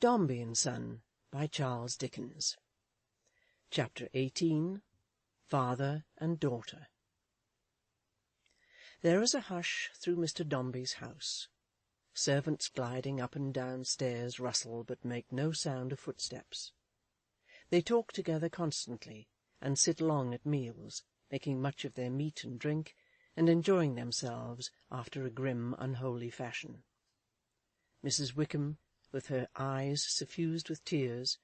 Dombey and Son, by Charles Dickens. Chapter 18. Father and Daughter. There is a hush through Mr. Dombey's house. Servants gliding up and down stairs rustle, but make no sound of footsteps. They talk together constantly, and sit long at meals, making much of their meat and drink, and enjoying themselves after a grim, unholy fashion. Mrs. Wickham, with her eyes suffused with tears,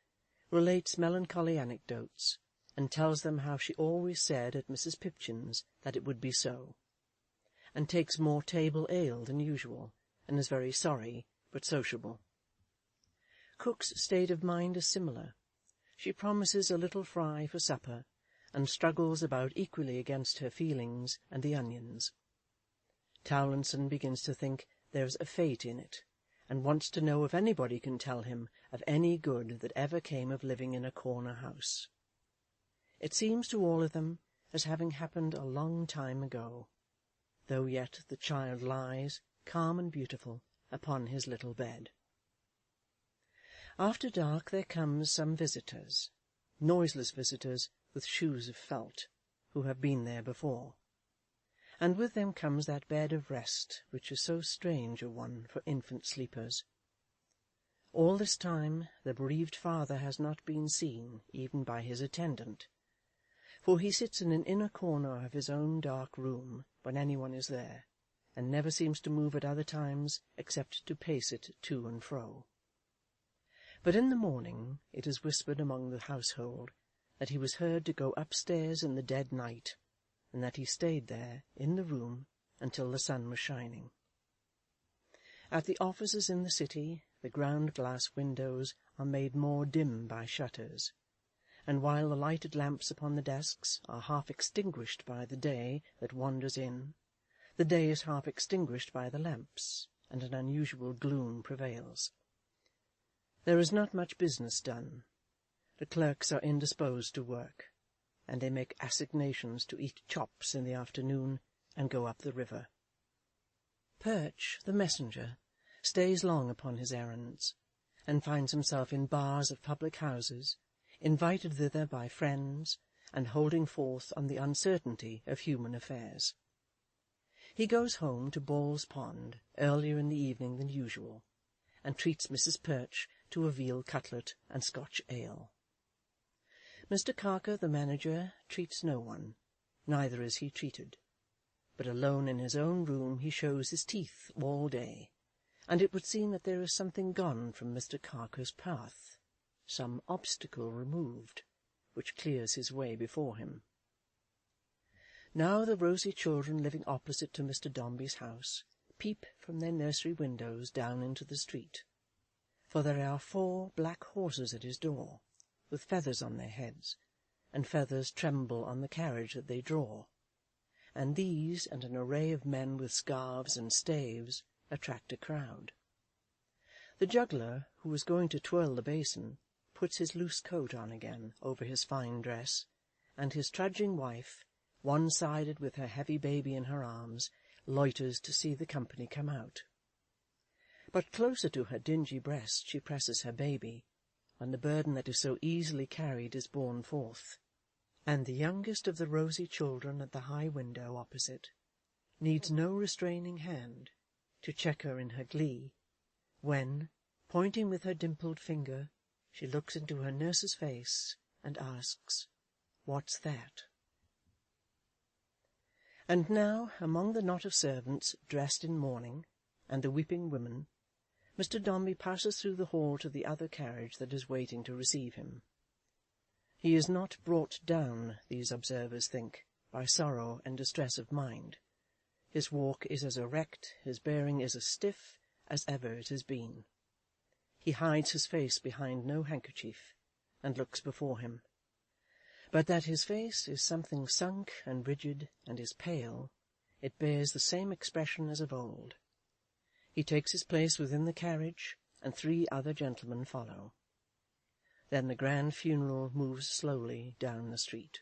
relates melancholy anecdotes, and tells them how she always said at Mrs. Pipchin's that it would be so, and takes more table ale than usual, and is very sorry, but sociable. Cook's state of mind is similar. She promises a little fry for supper, and struggles about equally against her feelings and the onions. Towlinson begins to think there's a fate in it, and wants to know if anybody can tell him of any good that ever came of living in a corner house. It seems to all of them as having happened a long time ago, though yet the child lies, calm and beautiful, upon his little bed. After dark there comes some visitors, noiseless visitors with shoes of felt, who have been there before. And with them comes that bed of rest which is so strange a one for infant sleepers. All this time the bereaved father has not been seen even by his attendant, for he sits in an inner corner of his own dark room when anyone is there, and never seems to move at other times except to pace it to and fro. But in the morning it is whispered among the household that he was heard to go upstairs in the dead night, and that he stayed there, in the room, until the sun was shining. At the offices in the city the ground-glass windows are made more dim by shutters, and while the lighted lamps upon the desks are half extinguished by the day that wanders in, the day is half extinguished by the lamps, and an unusual gloom prevails. There is not much business done. The clerks are indisposed to work, and they make assignations to eat chops in the afternoon and go up the river. Perch, the messenger, stays long upon his errands, and finds himself in bars of public houses, invited thither by friends, and holding forth on the uncertainty of human affairs. He goes home to Ball's Pond earlier in the evening than usual, and treats Mrs. Perch to a veal cutlet and Scotch ale. Mr. Carker, the manager, treats no one, neither is he treated, but alone in his own room he shows his teeth all day, and it would seem that there is something gone from Mr. Carker's path, some obstacle removed, which clears his way before him. Now the rosy children living opposite to Mr. Dombey's house peep from their nursery windows down into the street, for there are 4 black horses at his door, with feathers on their heads, and feathers tremble on the carriage that they draw, and these and an array of men with scarves and staves attract a crowd. The juggler, who was going to twirl the basin, puts his loose coat on again over his fine dress, and his trudging wife, one-sided with her heavy baby in her arms, loiters to see the company come out. But closer to her dingy breast she presses her baby, when the burden that is so easily carried is borne forth, and the youngest of the rosy children at the high window opposite needs no restraining hand to check her in her glee, when, pointing with her dimpled finger, she looks into her nurse's face and asks, "What's that?" And now, among the knot of servants dressed in mourning, and the weeping women, Mr. Dombey passes through the hall to the other carriage that is waiting to receive him. He is not brought down, these observers think, by sorrow and distress of mind. His walk is as erect, his bearing is as stiff, as ever it has been. He hides his face behind no handkerchief, and looks before him. But that his face is something sunk and rigid, and is pale, it bears the same expression as of old. He takes his place within the carriage, and 3 other gentlemen follow. Then the grand funeral moves slowly down the street.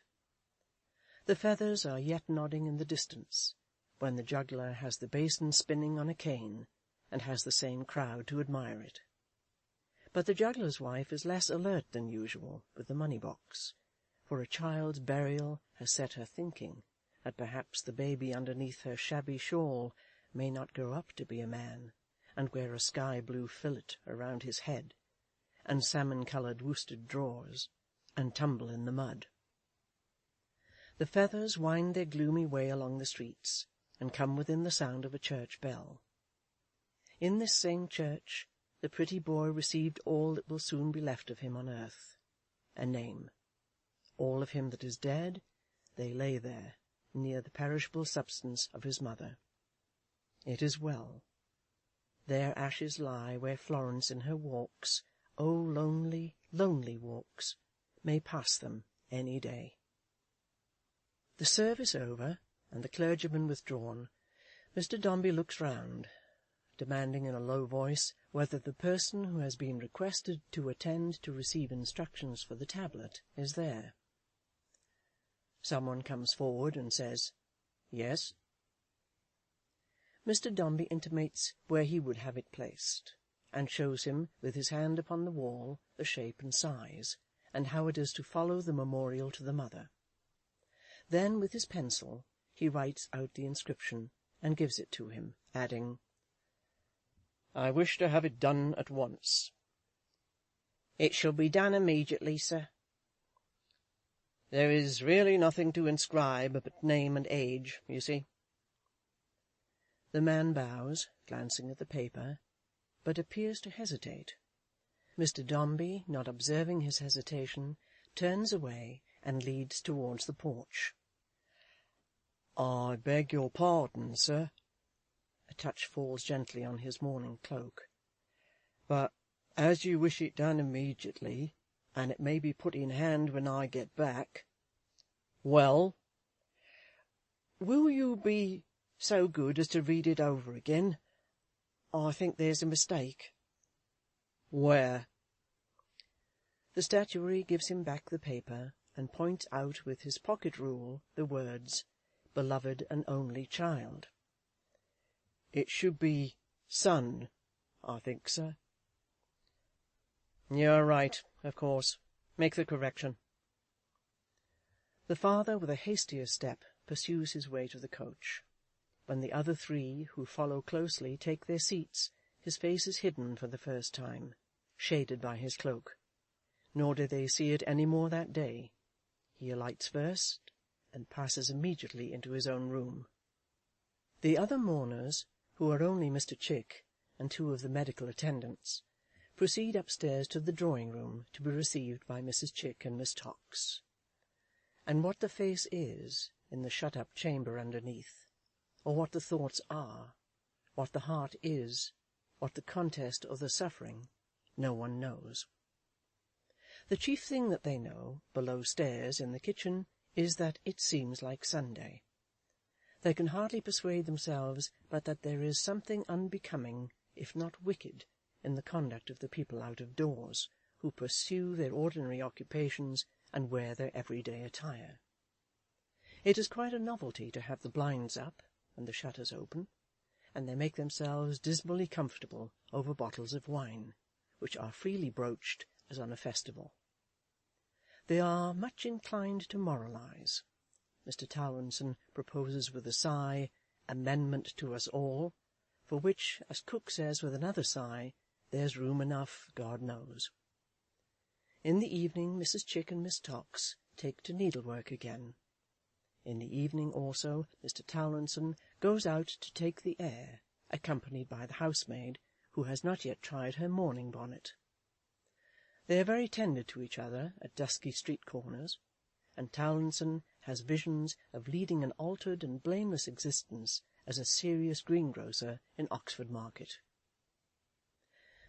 The feathers are yet nodding in the distance, when the juggler has the basin spinning on a cane, and has the same crowd to admire it. But the juggler's wife is less alert than usual with the money-box, for a child's burial has set her thinking that perhaps the baby underneath her shabby shawl may not grow up to be a man, and wear a sky-blue fillet around his head, and salmon-coloured worsted drawers, and tumble in the mud. The feathers wind their gloomy way along the streets, and come within the sound of a church bell. In this same church the pretty boy received all that will soon be left of him on earth, a name. All of him that is dead, they lay there, near the perishable substance of his mother. It is well. Their ashes lie where Florence in her walks, oh lonely, lonely walks, may pass them any day. The service over, and the clergyman withdrawn, Mr. Dombey looks round, demanding in a low voice whether the person who has been requested to attend to receive instructions for the tablet is there. Some one comes forward and says, "Yes." Mr. Dombey intimates where he would have it placed, and shows him, with his hand upon the wall, the shape and size, and how it is to follow the memorial to the mother. Then, with his pencil, he writes out the inscription, and gives it to him, adding, "I wish to have it done at once." "It shall be done immediately, sir." "There is really nothing to inscribe but name and age, you see." The man bows, glancing at the paper, but appears to hesitate. Mr. Dombey, not observing his hesitation, turns away and leads towards the porch. "I beg your pardon, sir." A touch falls gently on his morning cloak. "But as you wish it done immediately, and it may be put in hand when I get back—" "Well?" "Will you be so good as to read it over again? I think there's a mistake." "Where?" The statuary gives him back the paper, and points out with his pocket-rule the words, "Beloved and only child." "It should be son, I think, sir." "You're right, of course. Make the correction." The father, with a hastier step, pursues his way to the coach. When the other three, who follow closely, take their seats, his face is hidden for the first time, shaded by his cloak. Nor do they see it any more that day. He alights first, and passes immediately into his own room. The other mourners, who are only Mr. Chick and two of the medical attendants, proceed upstairs to the drawing-room to be received by Mrs. Chick and Miss Tox. And what the face is in the shut-up chamber underneath, or what the thoughts are, what the heart is, what the contest or the suffering, no one knows. The chief thing that they know, below stairs in the kitchen, is that it seems like Sunday. They can hardly persuade themselves but that there is something unbecoming, if not wicked, in the conduct of the people out of doors, who pursue their ordinary occupations and wear their everyday attire. It is quite a novelty to have the blinds up and the shutters open, and they make themselves dismally comfortable over bottles of wine, which are freely broached as on a festival. They are much inclined to moralize. Mr. Towlinson proposes with a sigh, "amendment to us all," for which, as Cook says with another sigh, there's room enough, God knows. In the evening Mrs. Chick and Miss Tox take to needlework again. In the evening also Mr. Towlinson goes out to take the air, accompanied by the housemaid, who has not yet tried her mourning bonnet. They are very tender to each other at dusky street corners, and Towlinson has visions of leading an altered and blameless existence as a serious greengrocer in Oxford Market.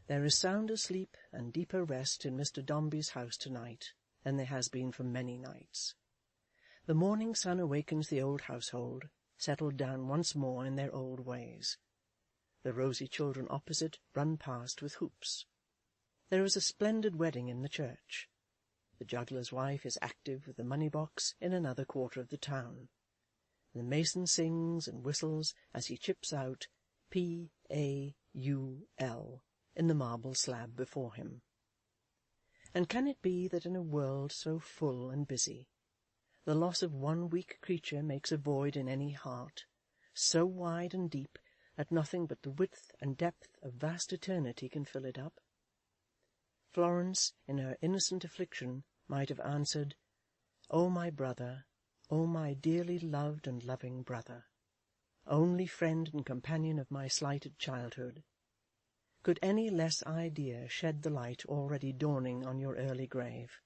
There is sounder sleep and deeper rest in Mr. Dombey's house to-night than there has been for many nights. The morning sun awakens the old household, settled down once more in their old ways. The rosy children opposite run past with hoops. There is a splendid wedding in the church. The juggler's wife is active with the money-box in another quarter of the town. The mason sings and whistles as he chips out P-A-U-L in the marble slab before him. And can it be that in a world so full and busy, the loss of one weak creature makes a void in any heart, so wide and deep that nothing but the width and depth of vast eternity can fill it up? Florence, in her innocent affliction, might have answered, "O my brother, O my dearly loved and loving brother, only friend and companion of my slighted childhood, could any less idea shed the light already dawning on your early grave,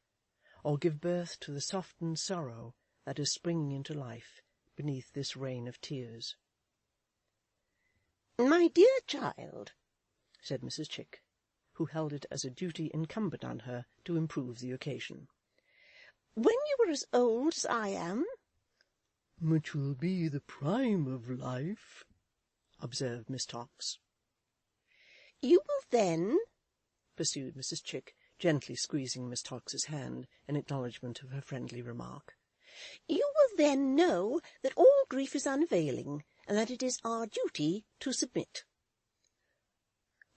or give birth to the softened sorrow that is springing into life beneath this rain of tears?" "My dear child," said Mrs. Chick, who held it as a duty incumbent on her to improve the occasion, "when you were as old as I am—" "Which will be the prime of life," observed Miss Tox. "You will then," pursued Mrs. Chick, gently squeezing Miss Tox's hand in acknowledgment of her friendly remark, "you will then know that all grief is unavailing, and that it is our duty to submit."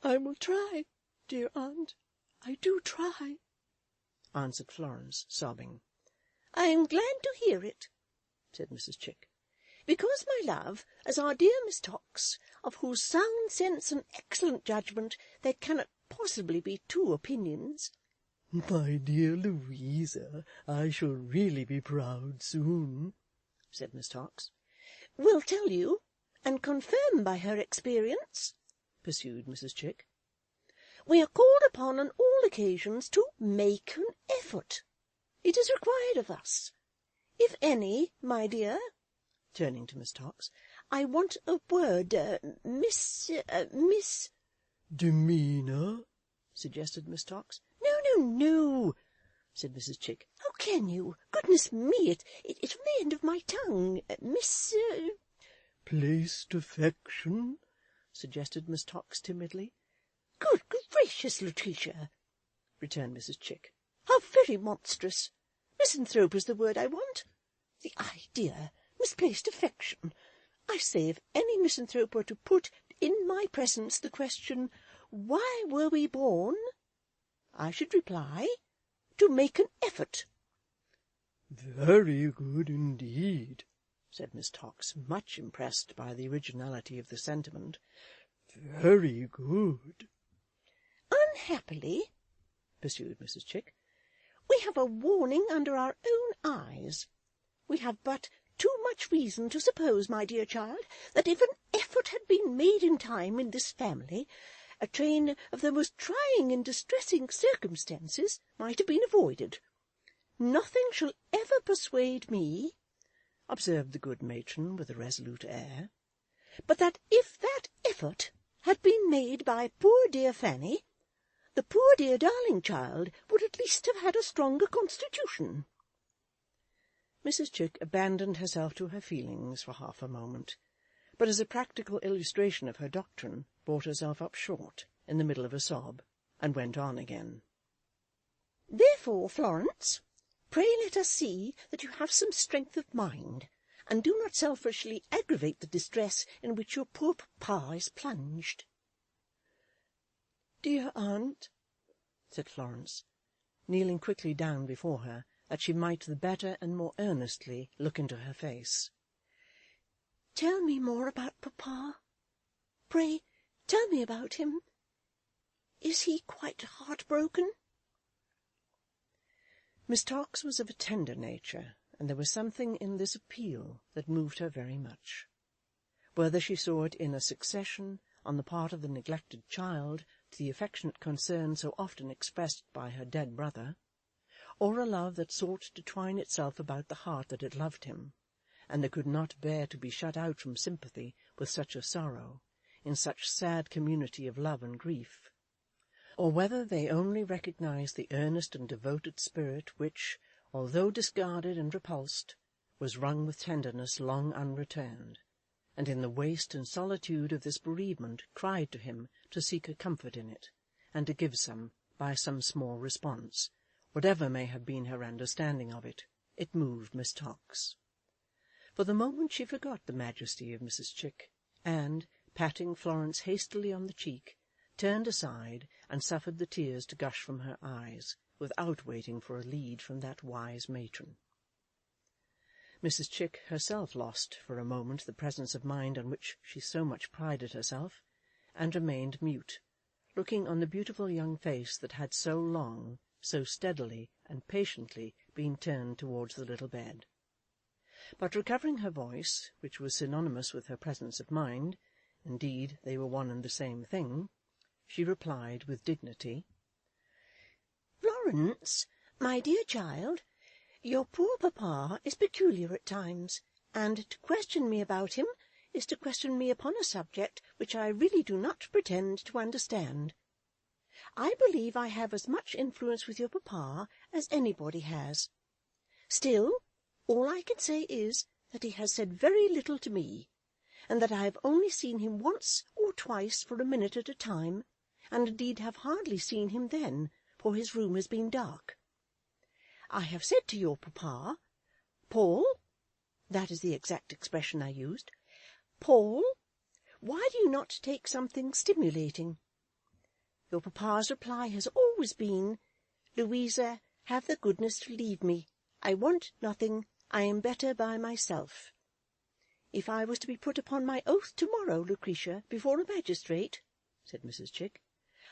"I will try, dear aunt, I do try," answered Florence, sobbing. "I am glad to hear it," said Mrs. Chick, "because, my love, as our dear Miss Tox, of whose sound sense and excellent judgment there cannot possibly be two opinions—" "My dear Louisa, I shall really be proud soon," said Miss Tox. "will tell you, and confirm by her experience," pursued Mrs. Chick, "we are called upon on all occasions to make an effort. It is required of us. If any, my dear," turning to Miss Tox, "I want a word, Miss—" "Demeanour," suggested Miss Tox. No, said Mrs. Chick. "How can you? Goodness me, it's on the end of my tongue. Miss—" "Placed affection," suggested Miss Tox timidly. "Good gracious, Lucretia," returned Mrs. Chick, "how very monstrous! Misanthrope is the word I want. The idea! Misplaced affection! I say, if any misanthrope were to put in my presence the question, 'Why were we born?' I should reply, 'To make an effort.'" "Very good indeed," said Miss Tox, much impressed by the originality of the sentiment. "Very good." "Unhappily," pursued Mrs. Chick, "we have a warning under our own eyes. We have but too much reason to suppose, my dear child, that if an effort had been made in time in this family, a train of the most trying and distressing circumstances might have been avoided. Nothing shall ever persuade me," observed the good matron with a resolute air, "but that if that effort had been made by poor dear Fanny, the poor dear darling child would at least have had a stronger constitution." Mrs. Chick abandoned herself to her feelings for half a moment, but as a practical illustration of her doctrine brought herself up short in the middle of a sob, and went on again. "Therefore, Florence, pray let us see that you have some strength of mind, and do not selfishly aggravate the distress in which your poor papa is plunged." "Dear aunt," said Florence, kneeling quickly down before her, that she might the better and more earnestly look into her face, "tell me more about papa. Pray tell me about him. Is he quite heartbroken?" Miss Tox was of a tender nature, and there was something in this appeal that moved her very much. Whether she saw it in a succession, on the part of the neglected child, to the affectionate concern so often expressed by her dead brother, or a love that sought to twine itself about the heart that had loved him, and that could not bear to be shut out from sympathy with such a sorrow, in such sad community of love and grief, or whether they only recognized the earnest and devoted spirit which, although discarded and repulsed, was wrung with tenderness long unreturned, and in the waste and solitude of this bereavement cried to him to seek a comfort in it, and to give some, by some small response, whatever may have been her understanding of it, it moved Miss Tox. For the moment she forgot the majesty of Mrs. Chick, and, patting Florence hastily on the cheek, turned aside and suffered the tears to gush from her eyes, without waiting for a lead from that wise matron. Mrs. Chick herself lost for a moment the presence of mind on which she so much prided herself, and remained mute, looking on the beautiful young face that had so long, so steadily and patiently been turned towards the little bed. But recovering her voice, which was synonymous with her presence of mind, indeed they were one and the same thing, she replied with dignity, "Florence, my dear child, your poor papa is peculiar at times, and to question me about him is to question me upon a subject which I really do not pretend to understand. I believe I have as much influence with your papa as anybody has. Still, all I can say is that he has said very little to me, and that I have only seen him once or twice for a minute at a time, and indeed have hardly seen him then, for his room has been dark. I have said to your papa, 'Paul,' that is the exact expression I used, 'Paul, why do you not take something stimulating?' Your papa's reply has always been, 'Louisa, have the goodness to leave me. I want nothing. I am better by myself.' If I was to be put upon my oath to-morrow, Lucretia, before a magistrate," said Mrs. Chick,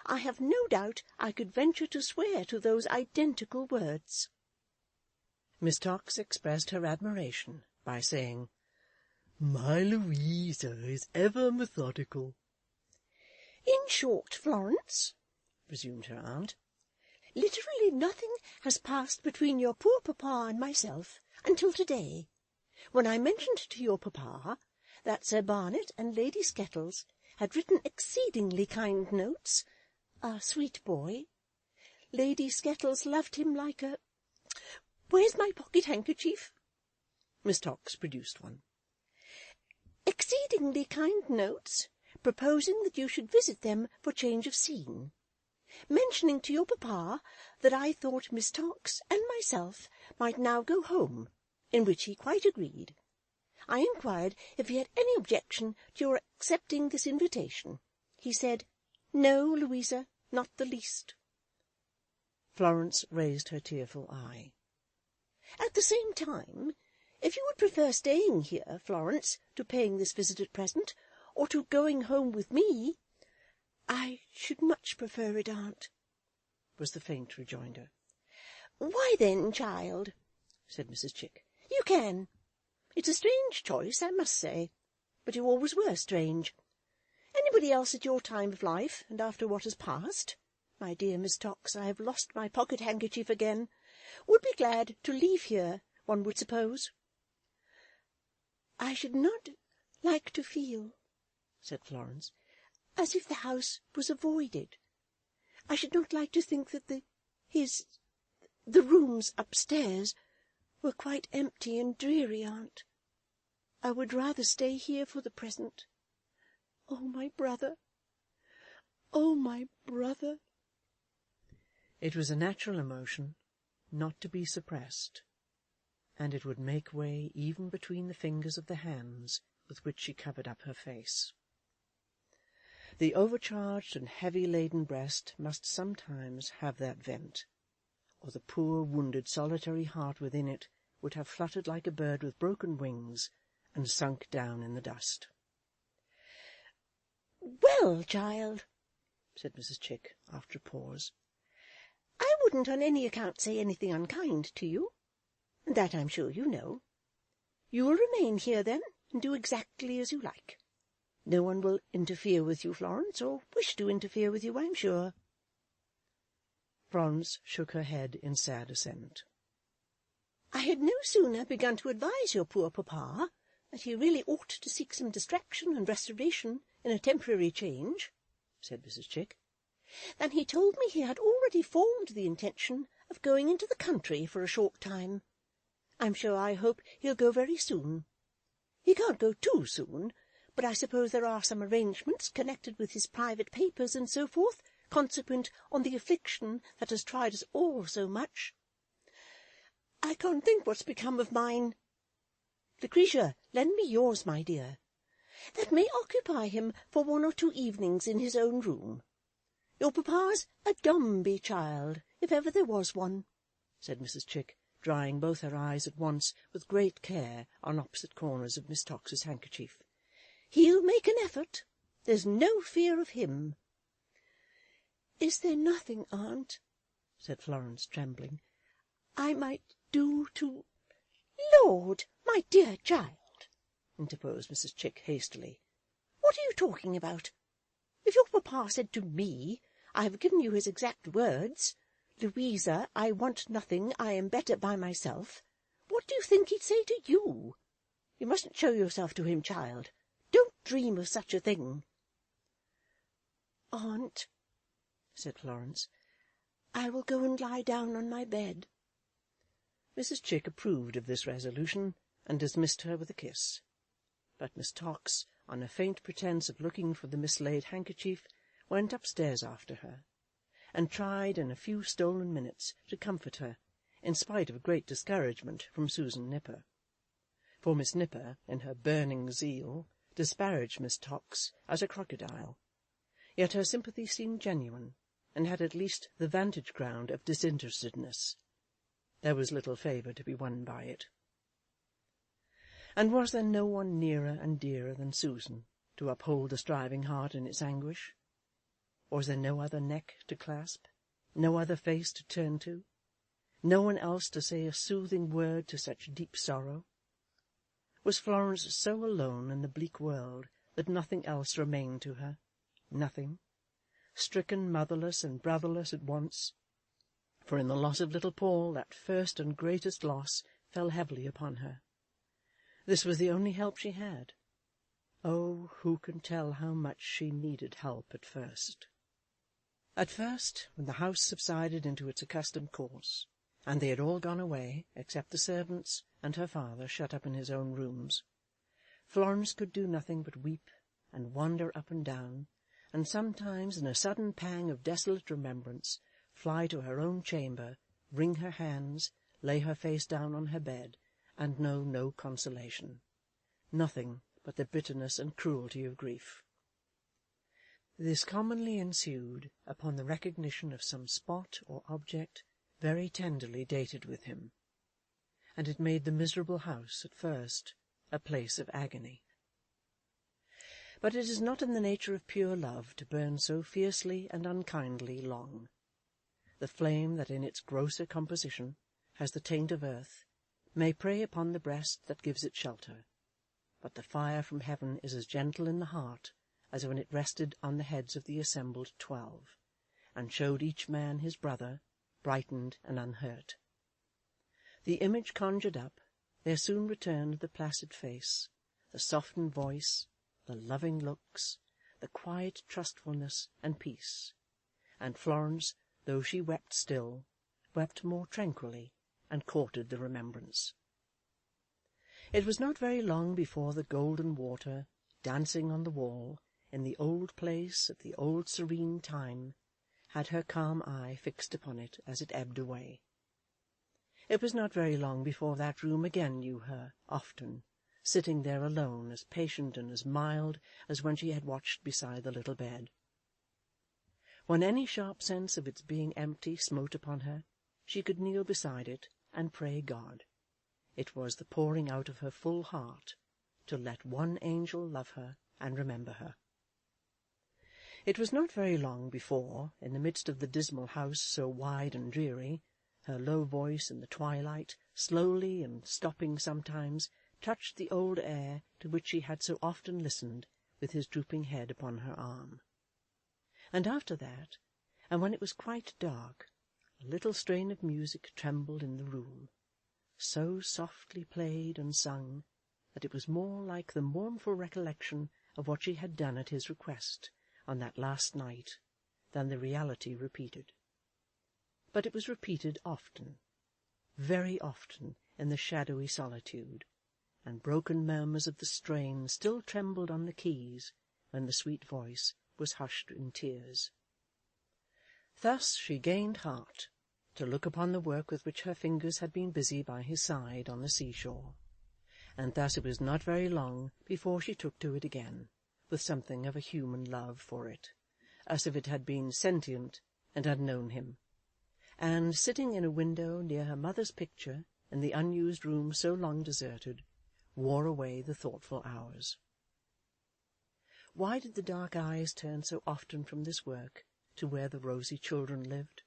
"I have no doubt I could venture to swear to those identical words." Miss Tox expressed her admiration by saying, "My Louisa is ever methodical." "In short, Florence," resumed her aunt, "literally nothing has passed between your poor papa and myself until to-day, when I mentioned to your papa that Sir Barnet and Lady Skettles had written exceedingly kind notes. A sweet boy. Lady Skettles loved him like a— Where's my pocket-handkerchief?" Miss Tox produced one. "Exceedingly kind notes, proposing that you should visit them for change of scene, mentioning to your papa that I thought Miss Tox and myself might now go home, in which he quite agreed. I inquired if he had any objection to your accepting this invitation. He said, 'No, Louisa, not the least.'" Florence raised her tearful eye. "At the same time, if you would prefer staying here, Florence, to paying this visit at present, or to going home with me—" "I should much prefer it, aunt," was the faint rejoinder. "Why then, child," said Mrs. Chick, "you can. It's a strange choice, I must say, but you always were strange. Anybody else at your time of life, and after what has passed— my dear Miss Tox, I have lost my pocket-handkerchief again— would be glad to leave here, one would suppose." "I should not like to feel," said Florence, "as if the house was avoided. I should not like to think that the rooms upstairs were quite empty and dreary, aunt. I would rather stay here for the present. Oh, my brother! Oh, my brother!" It was a natural emotion, not to be suppressed, and it would make way even between the fingers of the hands with which she covered up her face. The overcharged and heavy-laden breast must sometimes have that vent, or the poor wounded solitary heart within it would have fluttered like a bird with broken wings and sunk down in the dust. "Well, child," said Mrs. Chick, after a pause, "I wouldn't on any account say anything unkind to you, and that I'm sure you know. You will remain here, then, and do exactly as you like. No one will interfere with you, Florence, or wish to interfere with you, I'm sure." Florence shook her head in sad assent. "I had no sooner begun to advise your poor papa that he really ought to seek some distraction and restoration in a temporary change," said Mrs. Chick, "than he told me he had already formed the intention of going into the country for a short time. I'm sure I hope he'll go very soon. He can't go too soon, but I suppose there are some arrangements connected with his private papers and so forth, consequent on the affliction that has tried us all so much. I can't think what's become of mine. Lucretia, lend me yours, my dear. That may occupy him for 1 or 2 evenings in his own room. Your papa's a Dombey child, if ever there was one," said Mrs. Chick, drying both her eyes at once with great care on opposite corners of Miss Tox's handkerchief. "He'll make an effort. There's no fear of him." "Is there nothing, aunt," said Florence, trembling, "I might do to—" "Lord, my dear child," interposed Mrs. Chick hastily, "what are you talking about? If your papa said to me, I have given you his exact words, 'Louisa, I want nothing, I am better by myself,' what do you think he'd say to you? You mustn't show yourself to him, child. Don't dream of such a thing." "Aunt," said Florence, "I will go and lie down on my bed." Mrs. Chick approved of this resolution, and dismissed her with a kiss. But Miss Tox, on a faint pretence of looking for the mislaid handkerchief, went upstairs after her, and tried in a few stolen minutes to comfort her, in spite of great discouragement from Susan Nipper. For Miss Nipper, in her burning zeal, disparaged Miss Tox as a crocodile, yet her sympathy seemed genuine, and had at least the vantage ground of disinterestedness. There was little favour to be won by it. And was there no one nearer and dearer than Susan to uphold the striving heart in its anguish? Was there no other neck to clasp, no other face to turn to, no one else to say a soothing word to such deep sorrow? Was Florence so alone in the bleak world that nothing else remained to her, nothing, stricken motherless and brotherless at once? For in the loss of little Paul that first and greatest loss fell heavily upon her. This was the only help she had. Oh, who can tell how much she needed help at first? At first, when the house subsided into its accustomed course, and they had all gone away, except the servants and her father shut up in his own rooms, Florence could do nothing but weep and wander up and down, and sometimes, in a sudden pang of desolate remembrance, fly to her own chamber, wring her hands, lay her face down on her bed, and know no consolation, nothing but the bitterness and cruelty of grief. This commonly ensued upon the recognition of some spot or object very tenderly dated with him, and it made the miserable house at first a place of agony. But it is not in the nature of pure love to burn so fiercely and unkindly long. The flame that in its grosser composition has the taint of earth may prey upon the breast that gives it shelter, but the fire from heaven is as gentle in the heart as when it rested on the heads of the assembled 12, and showed each man his brother, brightened and unhurt. The image conjured up, there soon returned the placid face, the softened voice, the loving looks, the quiet trustfulness and peace, and Florence, though she wept still, wept more tranquilly, and courted the remembrance. It was not very long before the golden water, dancing on the wall, in the old place at the old serene time, had her calm eye fixed upon it as it ebbed away. It was not very long before that room again knew her, often, sitting there alone, as patient and as mild as when she had watched beside the little bed. When any sharp sense of its being empty smote upon her, she could kneel beside it and pray God. It was the pouring out of her full heart, to let one angel love her and remember her. It was not very long before, in the midst of the dismal house so wide and dreary, her low voice in the twilight, slowly and stopping sometimes, touched the old air to which she had so often listened, with his drooping head upon her arm. And after that, and when it was quite dark, a little strain of music trembled in the room, so softly played and sung that it was more like the mournful recollection of what she had done at his request on that last night than the reality repeated. But it was repeated often, very often, in the shadowy solitude, and broken murmurs of the strain still trembled on the keys when the sweet voice was hushed in tears. Thus she gained heart to look upon the work with which her fingers had been busy by his side on the seashore, and thus it was not very long before she took to it again, with something of a human love for it, as if it had been sentient and had known him, and, sitting in a window near her mother's picture in the unused room so long deserted, wore away the thoughtful hours. Why did the dark eyes turn so often from this work to where the rosy children lived?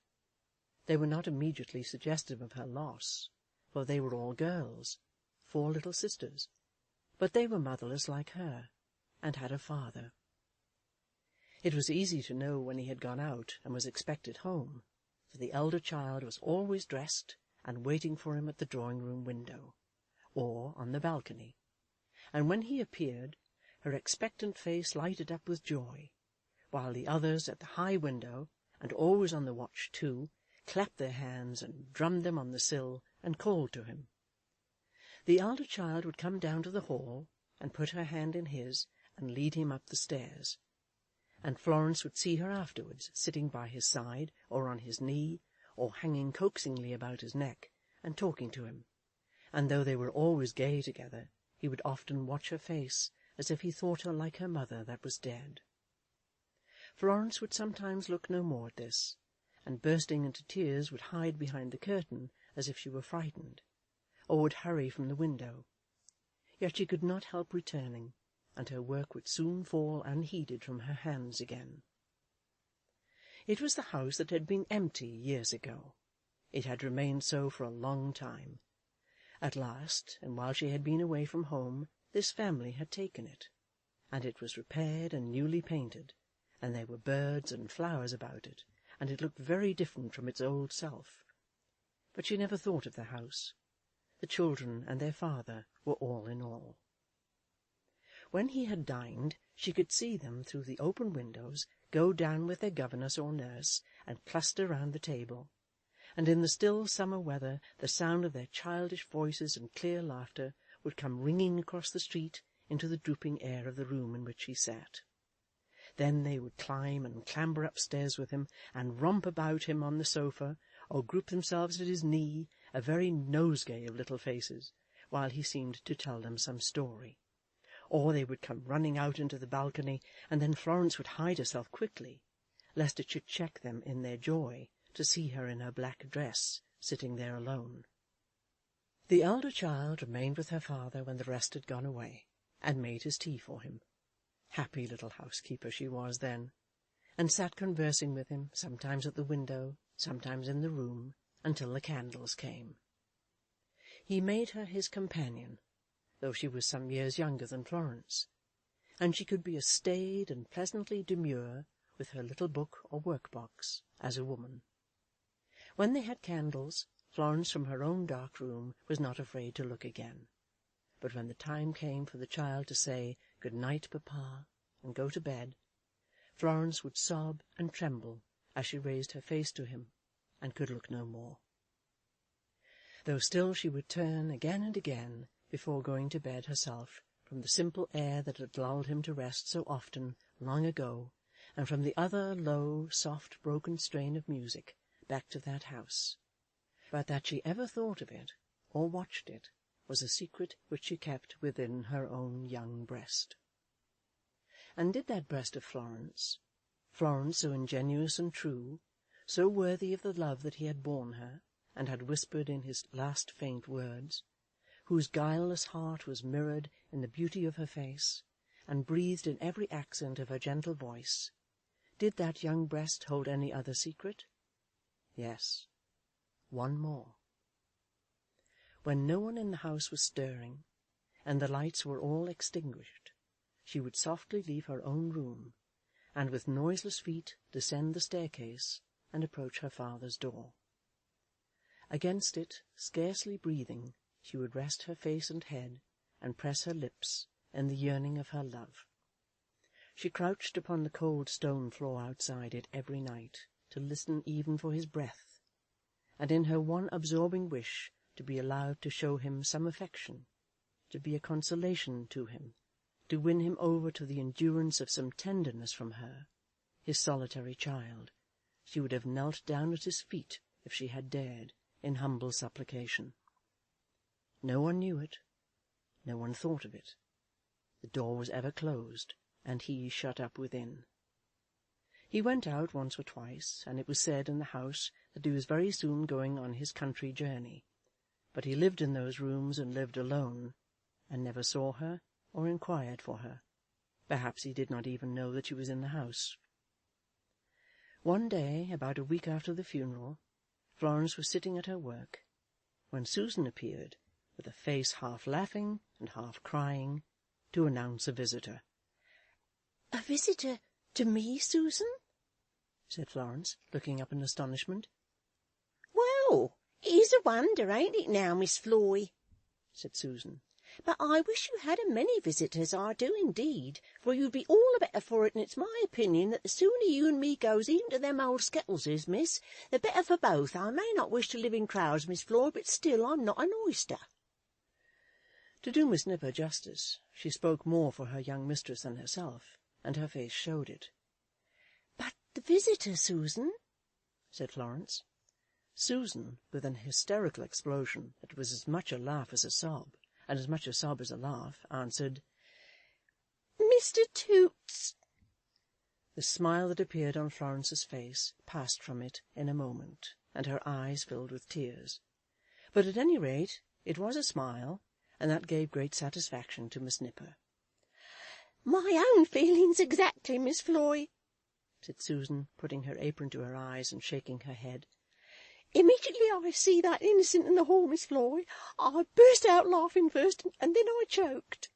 They were not immediately suggestive of her loss, for they were all girls, 4 little sisters, but they were motherless like her, and had a father. It was easy to know when he had gone out and was expected home, for the elder child was always dressed and waiting for him at the drawing-room window, or on the balcony, and when he appeared, her expectant face lighted up with joy, while the others at the high window, and always on the watch too, clapped their hands and drummed them on the sill and called to him. The elder child would come down to the hall and put her hand in his and lead him up the stairs, and Florence would see her afterwards sitting by his side or on his knee, or hanging coaxingly about his neck and talking to him, and though they were always gay together, he would often watch her face as if he thought her like her mother that was dead. Florence would sometimes look no more at this, and bursting into tears would hide behind the curtain as if she were frightened, or would hurry from the window. Yet she could not help returning, and her work would soon fall unheeded from her hands again. It was the house that had been empty years ago. It had remained so for a long time. At last, and while she had been away from home, this family had taken it, and it was repaired and newly painted, and there were birds and flowers about it, and it looked very different from its old self. But she never thought of the house. The children and their father were all in all. When he had dined, she could see them through the open windows go down with their governess or nurse and cluster round the table, and in the still summer weather the sound of their childish voices and clear laughter would come ringing across the street into the drooping air of the room in which he sat. Then they would climb and clamber upstairs with him, and romp about him on the sofa, or group themselves at his knee, a very nosegay of little faces, while he seemed to tell them some story. Or they would come running out into the balcony, and then Florence would hide herself quickly, lest it should check them in their joy to see her in her black dress, sitting there alone. The elder child remained with her father when the rest had gone away, and made his tea for him. Happy little housekeeper she was then, and sat conversing with him, sometimes at the window, sometimes in the room, until the candles came. He made her his companion, though she was some years younger than Florence, and she could be as staid and pleasantly demure, with her little book or work-box, as a woman. When they had candles, Florence from her own dark room was not afraid to look again, but when the time came for the child to say, "Good night, papa," and go to bed, Florence would sob and tremble as she raised her face to him, and could look no more. Though still she would turn again and again, before going to bed herself, from the simple air that had lulled him to rest so often, long ago, and from the other low, soft, broken strain of music, back to that house. But that she ever thought of it, or watched it, was a secret which she kept within her own young breast. And did that breast of Florence so ingenuous and true, so worthy of the love that he had borne her, and had whispered in his last faint words, whose guileless heart was mirrored in the beauty of her face, and breathed in every accent of her gentle voice, did that young breast hold any other secret? Yes, one more. When no one in the house was stirring, and the lights were all extinguished, she would softly leave her own room, and with noiseless feet descend the staircase and approach her father's door. Against it, scarcely breathing, she would rest her face and head, and press her lips in the yearning of her love. She crouched upon the cold stone floor outside it every night, to listen even for his breath, and in her one absorbing wish to be allowed to show him some affection, to be a consolation to him, to win him over to the endurance of some tenderness from her, his solitary child, she would have knelt down at his feet, if she had dared, in humble supplication. No one knew it, no one thought of it. The door was ever closed, and he shut up within. He went out once or twice, and it was said in the house that he was very soon going on his country journey, but he lived in those rooms and lived alone, and never saw her or inquired for her. Perhaps he did not even know that she was in the house. One day, about a week after the funeral, Florence was sitting at her work, when Susan appeared, with a face half laughing and half crying, to announce a visitor. "A visitor to me, Susan?" said Florence, looking up in astonishment. "Well, it is a wonder, ain't it now, Miss Floy?" said Susan. "But I wish you had a many visitors, I do indeed, for you'd be all the better for it, and it's my opinion that the sooner you and me goes into them old skettleses, miss, the better for both. I may not wish to live in crowds, Miss Floy, but still I'm not an oyster." To do Miss Nipper justice, she spoke more for her young mistress than herself, and her face showed it. "But the visitor, Susan?" said Florence. Susan, with an hysterical explosion that was as much a laugh as a sob, and as much a sob as a laugh, answered, "Mr. Toots." The smile that appeared on Florence's face passed from it in a moment, and her eyes filled with tears. But at any rate it was a smile, and that gave great satisfaction to Miss Nipper. "My own feelings exactly, Miss Floy," said Susan, putting her apron to her eyes and shaking her head. "Immediately I see that innocent in the hall, Miss Floy, I burst out laughing first, and then I choked."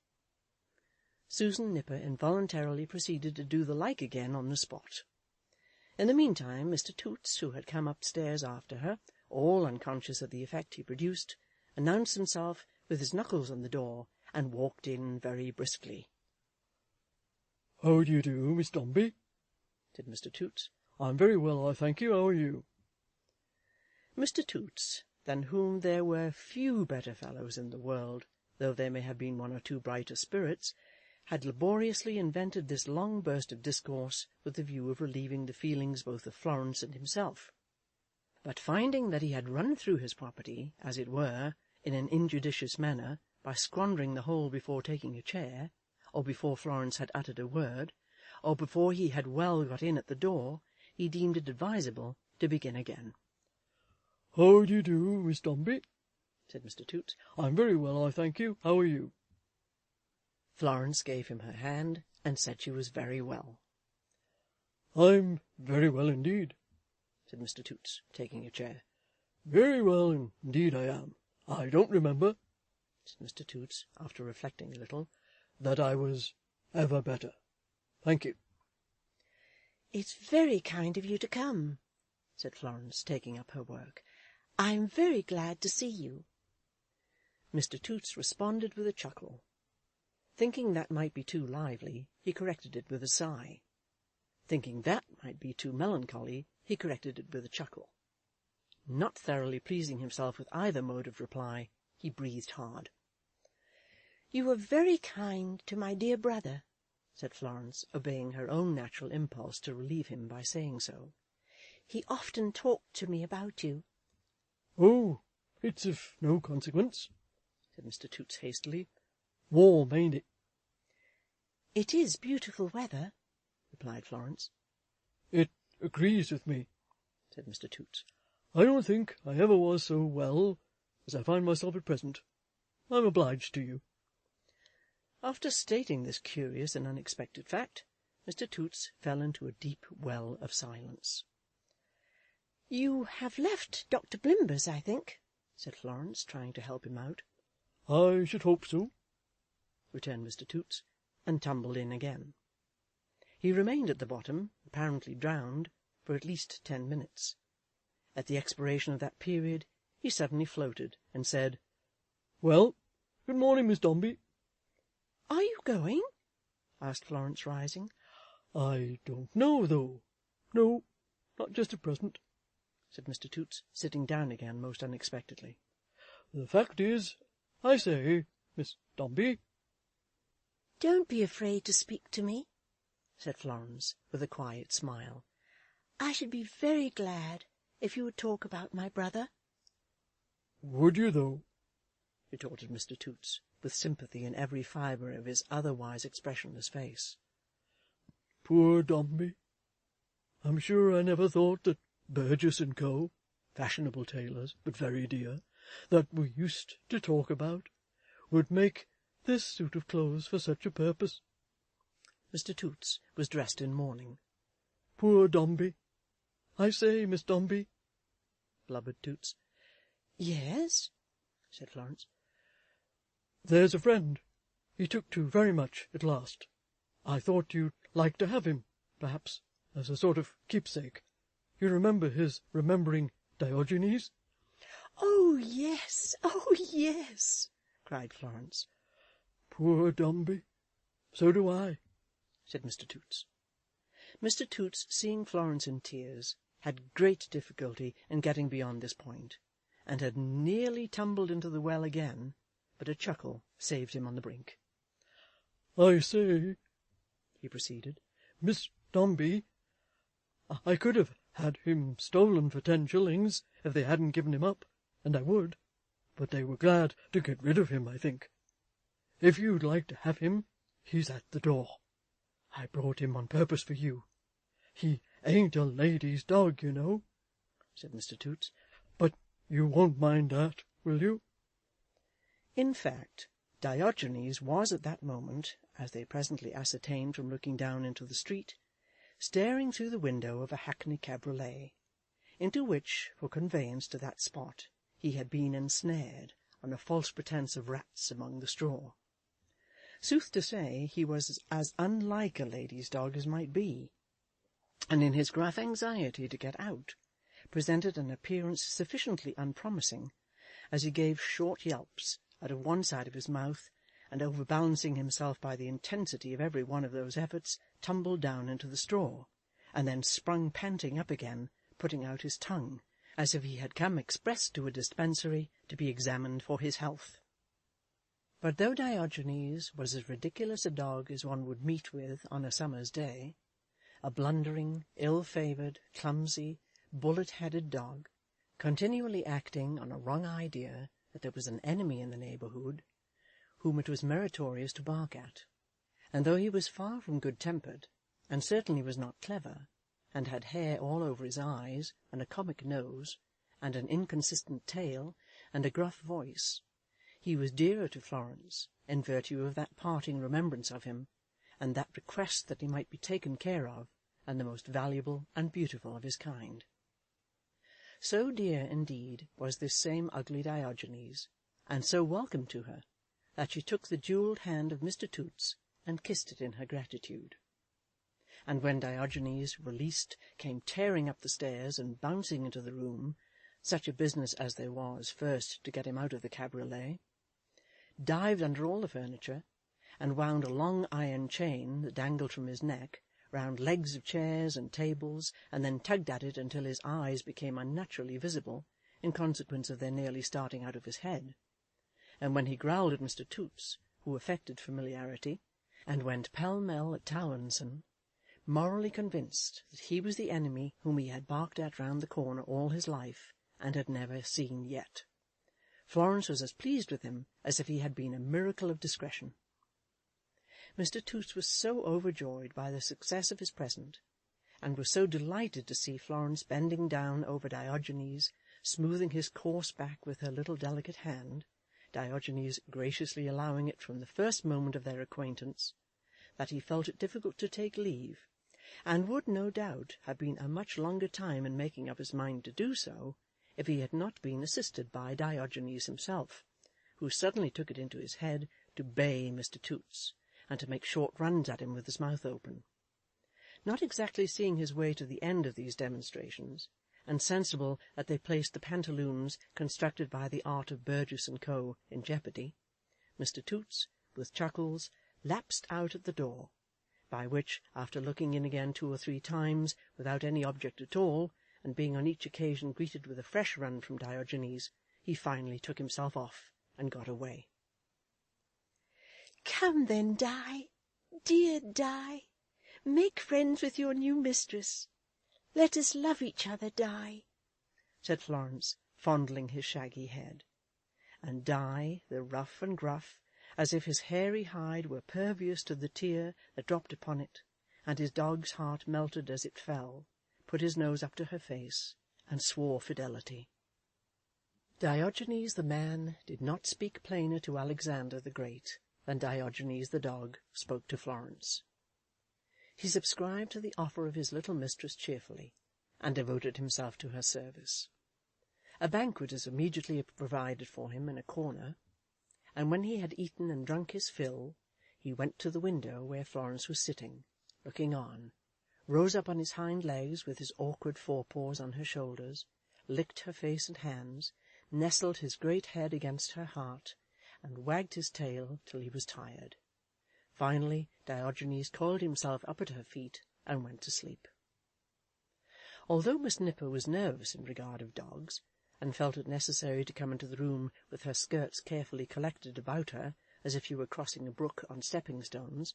Susan Nipper involuntarily proceeded to do the like again on the spot. In the meantime, Mr. Toots, who had come upstairs after her, all unconscious of the effect he produced, announced himself with his knuckles on the door, and walked in very briskly. "How do you do, Miss Dombey?" said Mr. Toots. "I'm very well, I thank you. How are you?" Mr. Toots, than whom there were few better fellows in the world, though there may have been one or two brighter spirits, had laboriously invented this long burst of discourse with the view of relieving the feelings both of Florence and himself. But finding that he had run through his property, as it were, in an injudicious manner, by squandering the whole before taking a chair, or before Florence had uttered a word, or before he had well got in at the door, he deemed it advisable to begin again. "How do you do, Miss Dombey?" said Mr. Toots. "I'm very well, I thank you. How are you?" Florence gave him her hand, and said she was very well. "I'm very well indeed," said Mr. Toots, taking a chair. "Very well indeed I am. I don't remember," said Mr. Toots, after reflecting a little, "that I was ever better. Thank you." "It's very kind of you to come," said Florence, taking up her work. "I'm very glad to see you." Mr. Toots responded with a chuckle. Thinking that might be too lively, he corrected it with a sigh. Thinking that might be too melancholy, he corrected it with a chuckle. Not thoroughly pleasing himself with either mode of reply, he breathed hard. "You were very kind to my dear brother," said Florence, obeying her own natural impulse to relieve him by saying so. "He often talked to me about you." "Oh, it's of no consequence," said Mr. Toots hastily. "Warm, ain't it?" "It is beautiful weather," replied Florence. "It agrees with me," said Mr. Toots. "I don't think I ever was so well as I find myself at present. I'm obliged to you." After stating this curious and unexpected fact, Mr. Toots fell into a deep well of silence. "You have left Dr. Blimber's, I think," said Florence, trying to help him out. "I should hope so," returned Mr. Toots, and tumbled in again. He remained at the bottom, apparently drowned, for at least 10 minutes. At the expiration of that period he suddenly floated, and said, "Well, good morning, Miss Dombey." "Are you going?" asked Florence, rising. "I don't know, though. No, not just at present," said Mr. Toots, sitting down again most unexpectedly. "The fact is, I say, Miss Dombey—" "Don't be afraid to speak to me," said Florence, with a quiet smile. "I should be very glad if you would talk about my brother." "Would you, though?" retorted Mr. Toots, with sympathy in every fibre of his otherwise expressionless face. "Poor Dombey! I'm sure I never thought that Burgess and Co., fashionable tailors, but very dear, that we used to talk about, would make this suit of clothes for such a purpose. Mr. Toots was dressed in mourning. Poor Dombey. I say, Miss Dombey. Blubbered Toots. Yes, said Florence. There's a friend he took to very much at last. I thought you'd like to have him, perhaps, as a sort of keepsake. You remember his remembering Diogenes? Oh, yes, oh, yes, cried Florence. Poor Dombey. So do I, said Mr. Toots. Mr. Toots, seeing Florence in tears, had great difficulty in getting beyond this point, and had nearly tumbled into the well again, but a chuckle saved him on the brink. I say, he proceeded, Miss Dombey, I could have had him stolen for 10 shillings if they hadn't given him up, and I would, but they were glad to get rid of him, I think. If you'd like to have him, he's at the door. I brought him on purpose for you. He ain't a lady's dog, you know, said Mr. Toots, but you won't mind that, will you? In fact, Diogenes was at that moment, as they presently ascertained from looking down into the street, staring through the window of a hackney cabriolet, into which, for conveyance to that spot, he had been ensnared on a false pretence of rats among the straw. Sooth to say, he was as unlike a lady's dog as might be, and in his gruff anxiety to get out, presented an appearance sufficiently unpromising, as he gave short yelps out of one side of his mouth, and overbalancing himself by the intensity of every one of those efforts, tumbled down into the straw, and then sprung panting up again, putting out his tongue, as if he had come express to a dispensary to be examined for his health. But though Diogenes was as ridiculous a dog as one would meet with on a summer's day, a blundering, ill-favoured, clumsy, bullet-headed dog, continually acting on a wrong idea that there was an enemy in the neighbourhood, whom it was meritorious to bark at, and though he was far from good-tempered, and certainly was not clever, and had hair all over his eyes, and a comic nose, and an inconsistent tail, and a gruff voice, he was dearer to Florence in virtue of that parting remembrance of him, and that request that he might be taken care of, and the most valuable and beautiful of his kind. So dear, indeed, was this same ugly Diogenes, and so welcome to her, that she took the jewelled hand of Mr. Toots and kissed it in her gratitude. And when Diogenes, released, came tearing up the stairs and bouncing into the room, such a business as there was first to get him out of the cabriolet, dived under all the furniture, and wound a long iron chain that dangled from his neck round legs of chairs and tables, and then tugged at it until his eyes became unnaturally visible, in consequence of their nearly starting out of his head, and when he growled at Mr. Toots, who affected familiarity, and went pell-mell at Townson, morally convinced that he was the enemy whom he had barked at round the corner all his life, and had never seen yet, Florence was as pleased with him as if he had been a miracle of discretion. Mr. Toots was so overjoyed by the success of his present, and was so delighted to see Florence bending down over Diogenes, smoothing his coarse back with her little delicate hand, Diogenes graciously allowing it from the first moment of their acquaintance, that he felt it difficult to take leave, and would no doubt have been a much longer time in making up his mind to do so, if he had not been assisted by Diogenes himself, who suddenly took it into his head to bay Mr. Toots, and to make short runs at him with his mouth open. Not exactly seeing his way to the end of these demonstrations, and sensible that they placed the pantaloons constructed by the art of Burgess and Co. in jeopardy, Mr. Toots, with chuckles, lapsed out at the door, by which, after looking in again 2 or 3 times without any object at all, and being on each occasion greeted with a fresh run from Diogenes, he finally took himself off and got away. "Come then, Di, dear Di, make friends with your new mistress. Let us love each other, Di," said Florence, fondling his shaggy head. And Di, the rough and gruff, as if his hairy hide were pervious to the tear that dropped upon it, and his dog's heart melted as it fell, put his nose up to her face, and swore fidelity. Diogenes the man did not speak plainer to Alexander the Great than Diogenes the dog spoke to Florence. He subscribed to the offer of his little mistress cheerfully, and devoted himself to her service. A banquet was immediately provided for him in a corner, and when he had eaten and drunk his fill, he went to the window where Florence was sitting, looking on, rose up on his hind legs with his awkward forepaws on her shoulders, licked her face and hands, nestled his great head against her heart, and wagged his tail till he was tired. Finally Diogenes coiled himself up at her feet and went to sleep. Although Miss Nipper was nervous in regard of dogs, and felt it necessary to come into the room with her skirts carefully collected about her, as if she were crossing a brook on stepping-stones,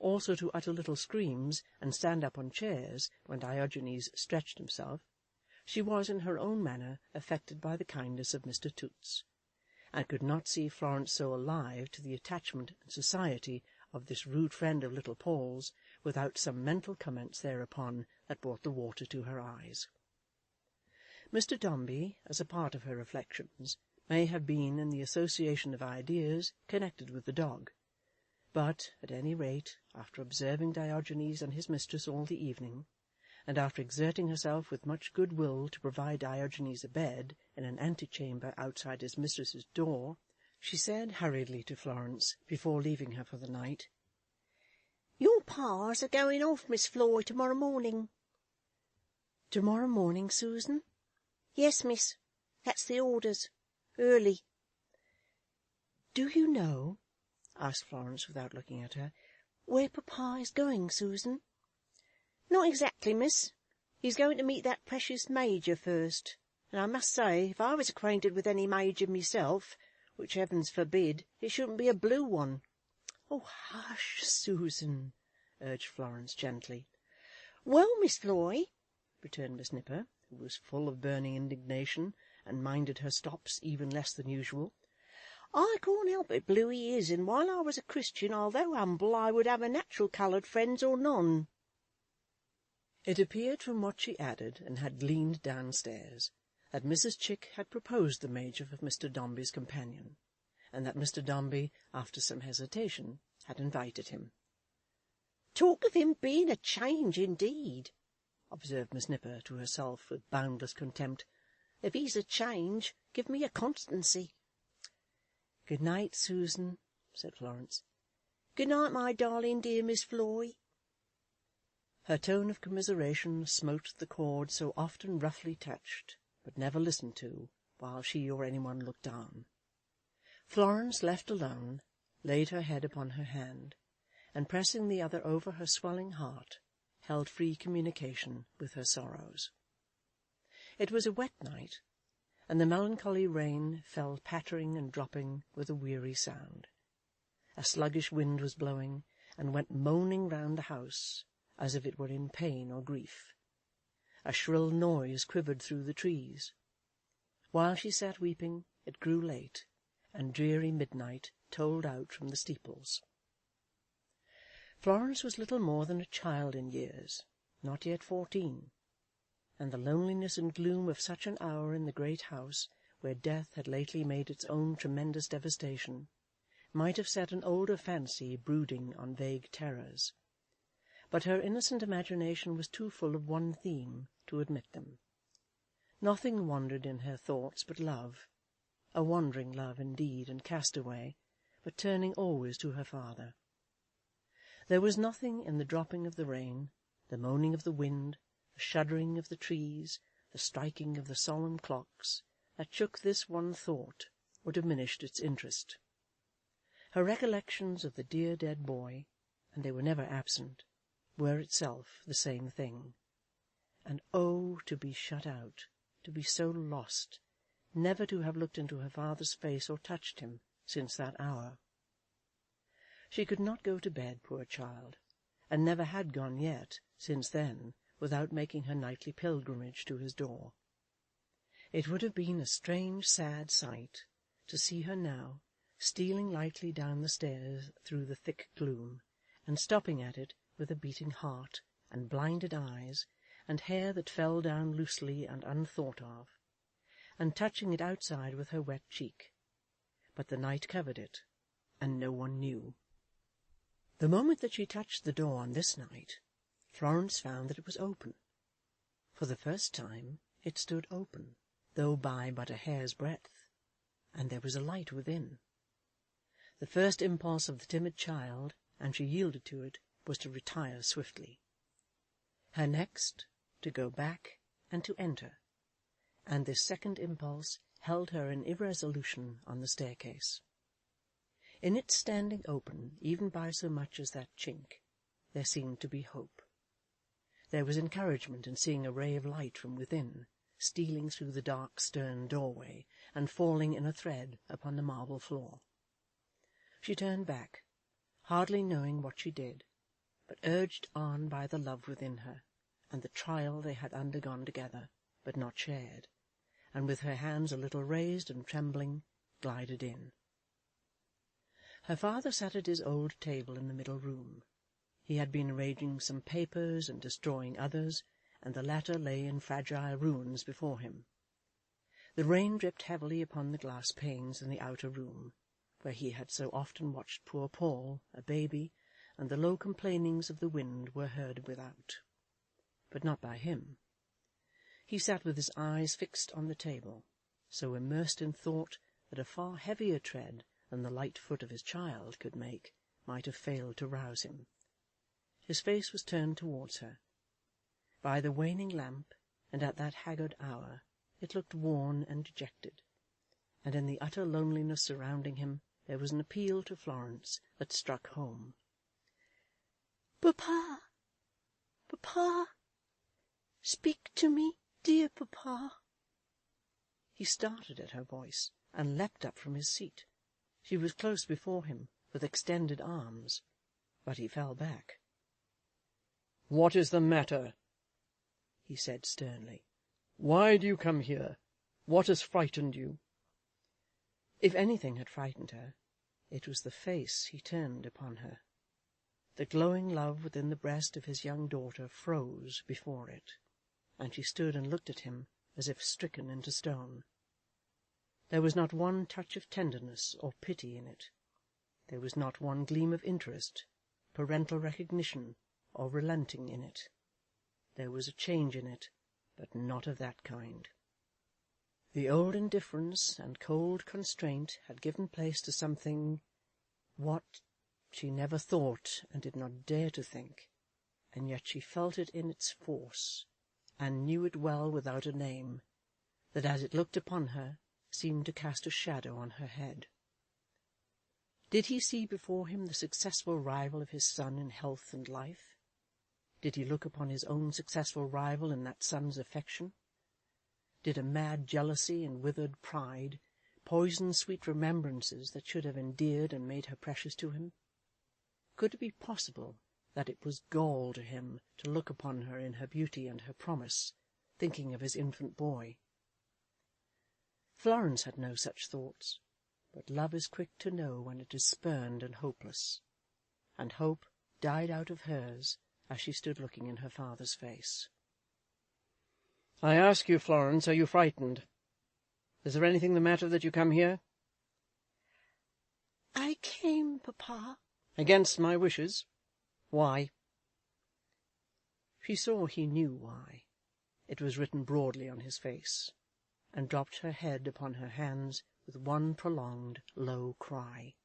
also to utter little screams and stand up on chairs when Diogenes stretched himself, she was in her own manner affected by the kindness of Mr. Toots, and could not see Florence so alive to the attachment and society of this rude friend of little Paul's without some mental comments thereupon that brought the water to her eyes. Mr. Dombey, as a part of her reflections, may have been in the association of ideas connected with the dog, but, at any rate, after observing Diogenes and his mistress all the evening, and after exerting herself with much good will to provide Diogenes a bed in an antechamber outside his mistress's door, she said hurriedly to Florence, before leaving her for the night, "Your pa's a going off, Miss Floy, to-morrow morning." "To-morrow morning, Susan?" "Yes, miss, that's the orders. Early." "Do you know," asked Florence without looking at her, "where papa is going, Susan?" "Not exactly, miss. He's going to meet that precious Major first, and I must say, if I was acquainted with any Major myself, which heavens forbid, it shouldn't be a blue one." "Oh, hush, Susan," urged Florence gently. "Well, Miss Floy," returned Miss Nipper, who was full of burning indignation, and minded her stops even less than usual, "I can't help it, blue he is, and while I was a Christian, although humble, I would have a natural coloured friends or none." It appeared from what she added and had gleaned downstairs, that Mrs. Chick had proposed the Major for Mr. Dombey's companion, and that Mr. Dombey, after some hesitation, had invited him. "Talk of him being a change, indeed," observed Miss Nipper to herself with boundless contempt. "If he's a change, give me a constancy." "Good night, Susan," said Florence. "Good night, my darling dear Miss Floy." Her tone of commiseration smote the chord so often roughly touched, but never listened to, while she or any one looked on. Florence, left alone, laid her head upon her hand, and pressing the other over her swelling heart, held free communication with her sorrows. It was a wet night, and the melancholy rain fell pattering and dropping with a weary sound. A sluggish wind was blowing, and went moaning round the house, as if it were in pain or grief. A shrill noise quivered through the trees. While she sat weeping, it grew late, and dreary midnight tolled out from the steeples. Florence was little more than a child in years, not yet 14, and the loneliness and gloom of such an hour in the great house, where death had lately made its own tremendous devastation, might have set an older fancy brooding on vague terrors. But her innocent imagination was too full of one theme to admit them. Nothing wandered in her thoughts but love, a wandering love indeed, and castaway, but turning always to her father. There was nothing in the dropping of the rain, the moaning of the wind, the shuddering of the trees, the striking of the solemn clocks, that shook this one thought, or diminished its interest. Her recollections of the dear dead boy, and they were never absent, were itself the same thing. And oh, to be shut out, to be so lost, never to have looked into her father's face or touched him since that hour. She could not go to bed, poor child, and never had gone yet, since then, without making her nightly pilgrimage to his door. It would have been a strange, sad sight to see her now, stealing lightly down the stairs through the thick gloom, and stopping at it with a beating heart and blinded eyes, and hair that fell down loosely and unthought of, and touching it outside with her wet cheek. But the night covered it, and no one knew. The moment that she touched the door on this night, Florence found that it was open. For the first time it stood open, though by but a hair's breadth, and there was a light within. The first impulse of the timid child, and she yielded to it, was to retire swiftly. Her next, to go back and to enter, and this second impulse held her in irresolution on the staircase. In its standing open, even by so much as that chink, there seemed to be hope. There was encouragement in seeing a ray of light from within, stealing through the dark stern doorway, and falling in a thread upon the marble floor. She turned back, hardly knowing what she did, but urged on by the love within her, and the trial they had undergone together, but not shared, and with her hands a little raised and trembling, glided in. Her father sat at his old table in the middle room. He had been arranging some papers and destroying others, and the latter lay in fragile ruins before him. The rain dripped heavily upon the glass panes in the outer room, where he had so often watched poor Paul, a baby, and the low complainings of the wind were heard without. But not by him. He sat with his eyes fixed on the table, so immersed in thought that a far heavier tread than the light foot of his child could make might have failed to rouse him. His face was turned towards her. By the waning lamp, and at that haggard hour, it looked worn and dejected, and in the utter loneliness surrounding him there was an appeal to Florence that struck home. "Papa! Papa! Speak to me, dear papa!" He started at her voice, and leapt up from his seat. She was close before him, with extended arms, but he fell back. "What is the matter?" he said sternly. "Why do you come here? What has frightened you?" If anything had frightened her, it was the face he turned upon her. The glowing love within the breast of his young daughter froze before it, and she stood and looked at him as if stricken into stone. There was not one touch of tenderness or pity in it. There was not one gleam of interest, parental recognition, or relenting in it. There was a change in it, but not of that kind. The old indifference and cold constraint had given place to something, what, she never thought and did not dare to think, and yet she felt it in its force, and knew it well without a name, that as it looked upon her, seemed to cast a shadow on her head. Did he see before him the successful rival of his son in health and life? Did he look upon his own successful rival in that son's affection? Did a mad jealousy and withered pride poison sweet remembrances that should have endeared and made her precious to him? Could it be possible that it was gall to him to look upon her in her beauty and her promise, thinking of his infant boy? Florence had no such thoughts, but love is quick to know when it is spurned and hopeless, and hope died out of hers as she stood looking in her father's face. "I ask you, Florence, are you frightened? Is there anything the matter that you come here?" "I came, papa." "Against my wishes? Why?" She saw he knew why. It was written broadly on his face, and dropped her head upon her hands with one prolonged low cry.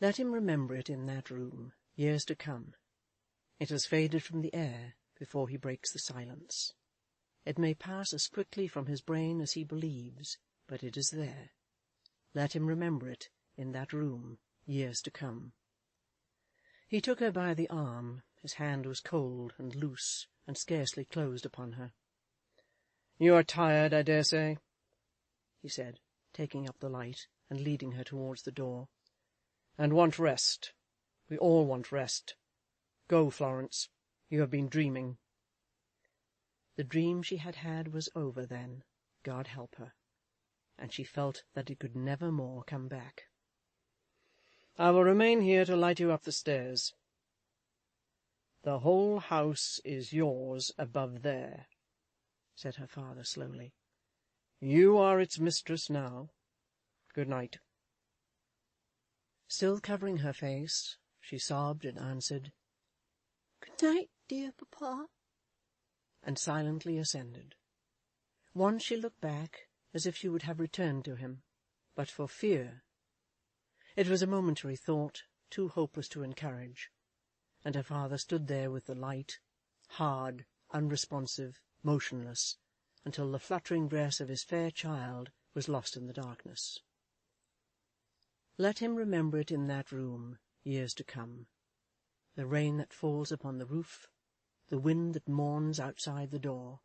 Let him remember it in that room, years to come. It has faded from the air before he breaks the silence. It may pass as quickly from his brain as he believes, but it is there. Let him remember it in that room, years to come. He took her by the arm. His hand was cold and loose, and scarcely closed upon her. "You are tired, I dare say," he said, taking up the light and leading her towards the door, "and want rest. We all want rest. Go, Florence. You have been dreaming." The dream she had had was over then, God help her, and she felt that it could never more come back. "I will remain here to light you up the stairs." "The whole house is yours above there," said her father slowly. "You are its mistress now. Good night." Still covering her face, she sobbed and answered, "Good night, dear papa," and silently ascended. Once she looked back, as if she would have returned to him, but for fear. It was a momentary thought, too hopeless to encourage, and her father stood there with the light, hard, unresponsive, motionless, until the fluttering dress of his fair child was lost in the darkness. Let him remember it in that room, years to come. The rain that falls upon the roof, the wind that mourns outside the door,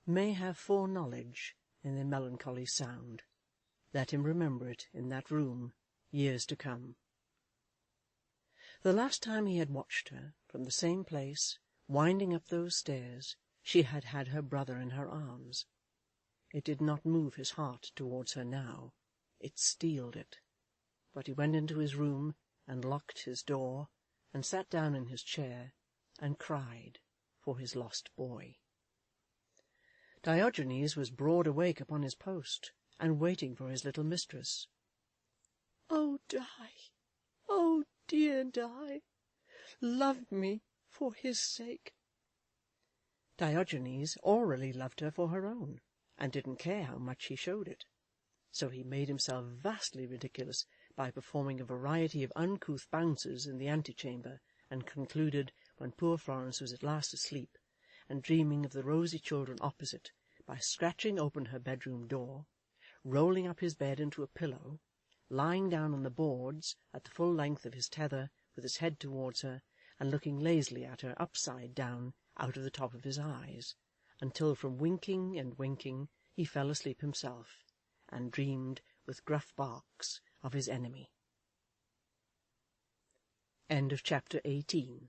may have foreknowledge in their melancholy sound. Let him remember it in that room, years to come. The last time he had watched her, from the same place, winding up those stairs, she had had her brother in her arms. It did not move his heart towards her now, it steeled it. But he went into his room, and locked his door, and sat down in his chair, and cried for his lost boy. Diogenes was broad awake upon his post, and waiting for his little mistress. "Oh, Di! Oh, dear Di! Love me for his sake." Diogenes orally loved her for her own, and didn't care how much he showed it. So he made himself vastly ridiculous by performing a variety of uncouth bounces in the antechamber, and concluded, when poor Florence was at last asleep, and dreaming of the rosy children opposite, by scratching open her bedroom door, rolling up his bed into a pillow, lying down on the boards at the full length of his tether, with his head towards her, and looking lazily at her upside down out of the top of his eyes, until from winking and winking he fell asleep himself, and dreamed with gruff barks of his enemy. End of chapter 18.